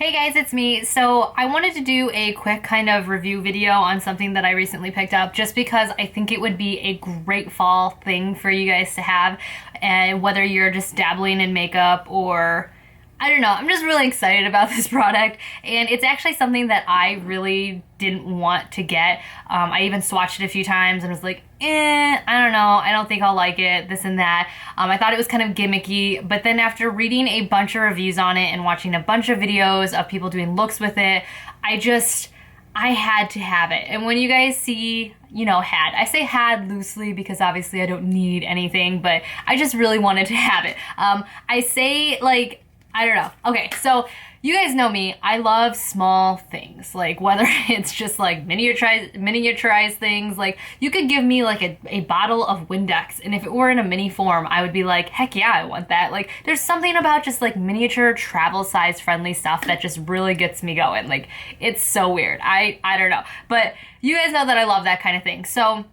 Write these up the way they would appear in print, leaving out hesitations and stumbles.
Hey guys, it's me. So I wanted to do a quick kind of review video on something that I recently picked up just because I think it would be a great fall thing for you guys to have, and whether you're just dabbling in makeup or I don't know. I'm just really excited about this product, and it's actually something that I really didn't want to get. I even swatched it a few times and was like, I don't know. I don't think I'll like it, this and that. I thought it was kind of gimmicky, but then after reading a bunch of reviews on it and watching a bunch of videos of people doing looks with it, I had to have it. And when you guys see, I say had loosely because obviously I don't need anything, but I just really wanted to have it. I say like, I don't know. Okay, so you guys know me. I love small things, like whether it's just like miniaturized things. Like you could give me like a bottle of Windex, and if it were in a mini form, I would be like, heck yeah, I want that. Like there's something about just like miniature travel size friendly stuff that just really gets me going. Like it's so weird. I don't know. But you guys know that I love that kind of thing. So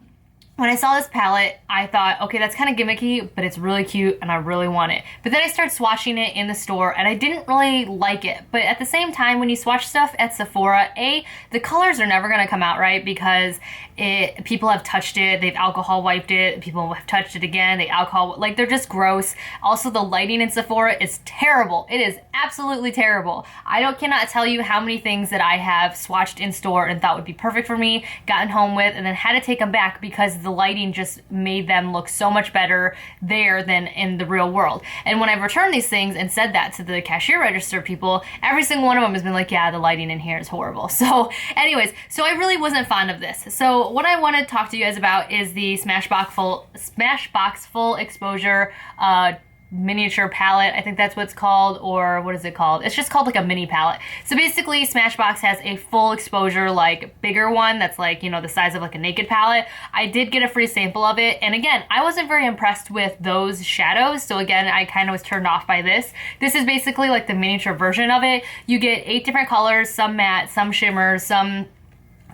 when I saw this palette, I thought, okay, that's kind of gimmicky, but it's really cute and I really want it. But then I started swatching it in the store and I didn't really like it. But at the same time, when you swatch stuff at Sephora, the colors are never going to come out right because people have touched it, they've alcohol wiped it, people have touched it again, like they're just gross. Also, the lighting in Sephora is terrible. It is absolutely terrible. I cannot tell you how many things that I have swatched in store and thought would be perfect for me, gotten home with, and then had to take them back because the lighting just made them look so much better there than in the real world. And when I've returned these things and said that to the cashier register people, every single one of them has been like, yeah, the lighting in here is horrible. So anyways, so I really wasn't fond of this. So what I want to talk to you guys about is the Smashbox full exposure miniature palette. I think that's what it's called, or what is it called? It's just called like a mini palette. So basically Smashbox has a full exposure, like bigger one that's like, the size of like a naked palette. I did get a free sample of it, and again, I wasn't very impressed with those shadows, so again, I kind of was turned off by this. This is basically like the miniature version of it. You get 8 different colors, some matte, some shimmer, some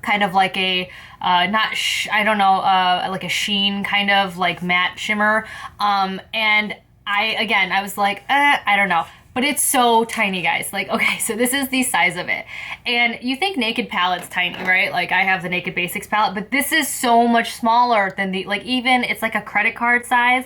kind of like a like a sheen kind of like matte shimmer, and I was like, I don't know. But it's so tiny, guys. Like, okay, so this is the size of it. And you think Naked palette's tiny, right? Like, I have the Naked Basics palette, but this is so much smaller than even, it's like a credit card size.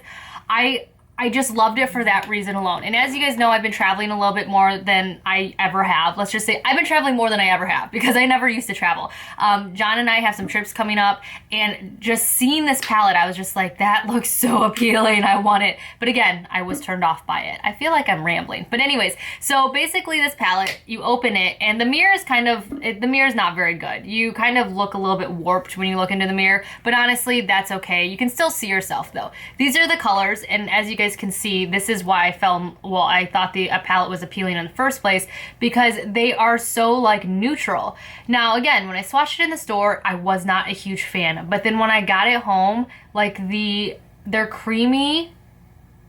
I just loved it for that reason alone. And as you guys know, I've been traveling a little bit more than I ever have. Let's just say I've been traveling more than I ever have because I never used to travel. John and I have some trips coming up, and just seeing this palette, I was just like, that looks so appealing. I want it. But again, I was turned off by it. I feel like I'm rambling. But anyways, so basically this palette, you open it, and the mirror is the mirror is not very good. You kind of look a little bit warped when you look into the mirror, but honestly, that's okay. You can still see yourself though. These are the colors, and as you guys can see, this is why I thought the palette was appealing in the first place, because they are so like neutral. Now again, when I swatched it in the store, I was not a huge fan, but then when I got it home, like they're creamy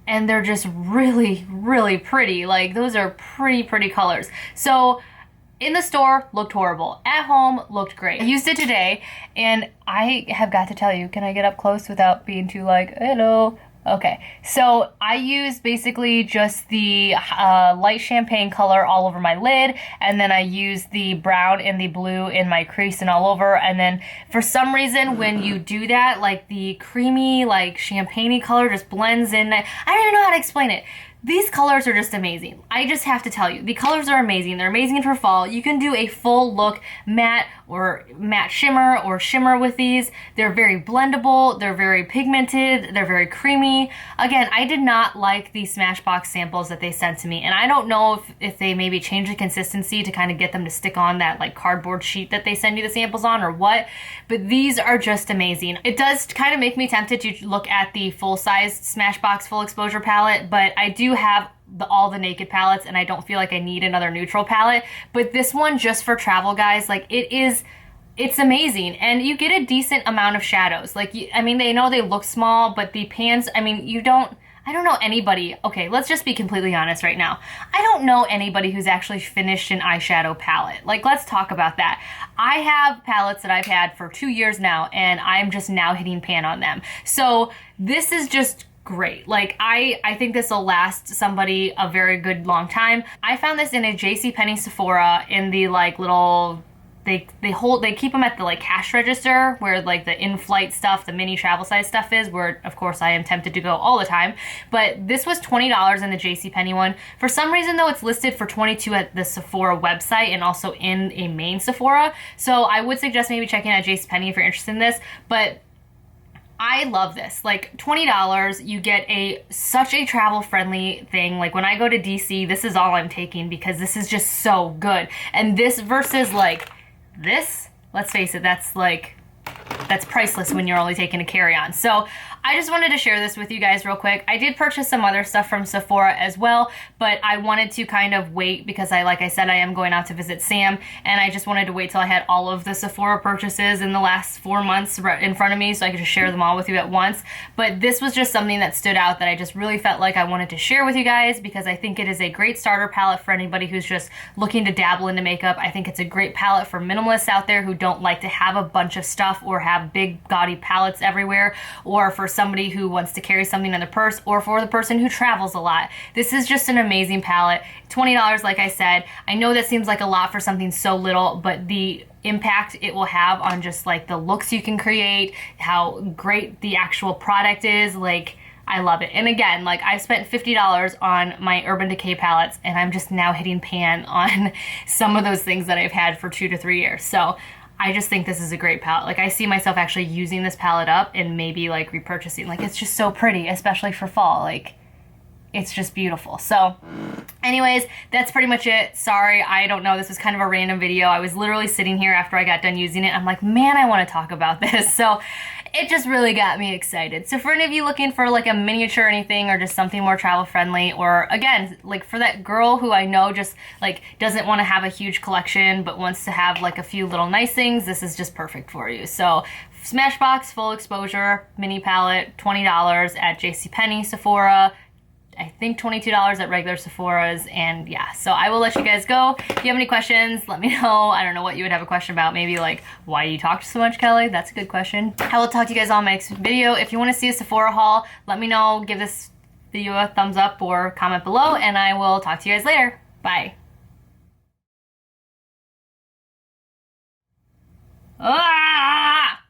and they're just really, really pretty. Like those are pretty colors. So in the store, looked horrible. At home, looked great. I used it today, and I have got to tell you, can I get up close without being too like, hello? Okay, so I used basically just the light champagne color all over my lid, and then I used the brown and the blue in my crease and all over, and then for some reason when you do that, like the creamy, like champagne-y color just blends in. I don't even know how to explain it. These colors are just amazing. I just have to tell you, the colors are amazing. They're amazing for fall. You can do a full look matte or matte shimmer or shimmer with these. They're very blendable. They're very pigmented. They're very creamy. Again, I did not like the Smashbox samples that they sent to me, and I don't know if they maybe changed the consistency to kind of get them to stick on that like cardboard sheet that they send you the samples on or what, but these are just amazing. It does kind of make me tempted to look at the full-size Smashbox full exposure palette, but I do have all the naked palettes, and I don't feel like I need another neutral palette. But this one, just for travel, guys, like it's amazing, and you get a decent amount of shadows. Like, they know they look small, but the pans, I don't know anybody, okay, let's just be completely honest right now. I don't know anybody who's actually finished an eyeshadow palette. Like, let's talk about that. I have palettes that I've had for 2 years now, and I'm just now hitting pan on them. So this is just great. Like I think this will last somebody a very good long time. I found this in a JCPenney Sephora in the like little, they keep them at the like cash register where like the in-flight stuff, the mini travel size stuff is, where of course I am tempted to go all the time. But this was $20 in the JCPenney one. For some reason though, it's listed for $22 at the Sephora website and also in a main Sephora. So I would suggest maybe checking out JCPenney if you're interested in this. But I love this. Like $20, you get such a travel friendly thing. Like when I go to DC, this is all I'm taking because this is just so good. And this versus like this, let's face it, that's priceless when you're only taking a carry-on. So I just wanted to share this with you guys real quick. I did purchase some other stuff from Sephora as well, but I wanted to kind of wait because like I said, I am going out to visit Sam, and I just wanted to wait till I had all of the Sephora purchases in the last 4 months in front of me so I could just share them all with you at once. But this was just something that stood out that I just really felt like I wanted to share with you guys because I think it is a great starter palette for anybody who's just looking to dabble into makeup. I think it's a great palette for minimalists out there who don't like to have a bunch of stuff or have big gaudy palettes everywhere, or for somebody who wants to carry something in their purse, or for the person who travels a lot. This is just an amazing palette. $20, like I said. I know that seems like a lot for something so little, but the impact it will have on just like the looks you can create, how great the actual product is, like I love it. And again, like I spent $50 on my Urban Decay palettes, and I'm just now hitting pan on some of those things that I've had for 2 to 3 years. So I just think this is a great palette. Like I see myself actually using this palette up and maybe like repurchasing. Like it's just so pretty, especially for fall. Like it's just beautiful. So anyways, that's pretty much it. Sorry, I don't know. This was kind of a random video. I was literally sitting here after I got done using it. I'm like, man, I want to talk about this. So it just really got me excited. So for any of you looking for like a miniature or anything, or just something more travel friendly, or again, like for that girl who I know just like doesn't want to have a huge collection but wants to have like a few little nice things, this is just perfect for you. So Smashbox Full Exposure Mini Palette, $20 at JCPenney, Sephora, I think $22 at regular Sephora's, and yeah, so I will let you guys go. If you have any questions, let me know. I don't know what you would have a question about. Maybe like, why do you talk so much, Kelly? That's a good question. I will talk to you guys all in my next video. If you want to see a Sephora haul, let me know. Give this video a thumbs up or comment below, and I will talk to you guys later. Bye. Ah!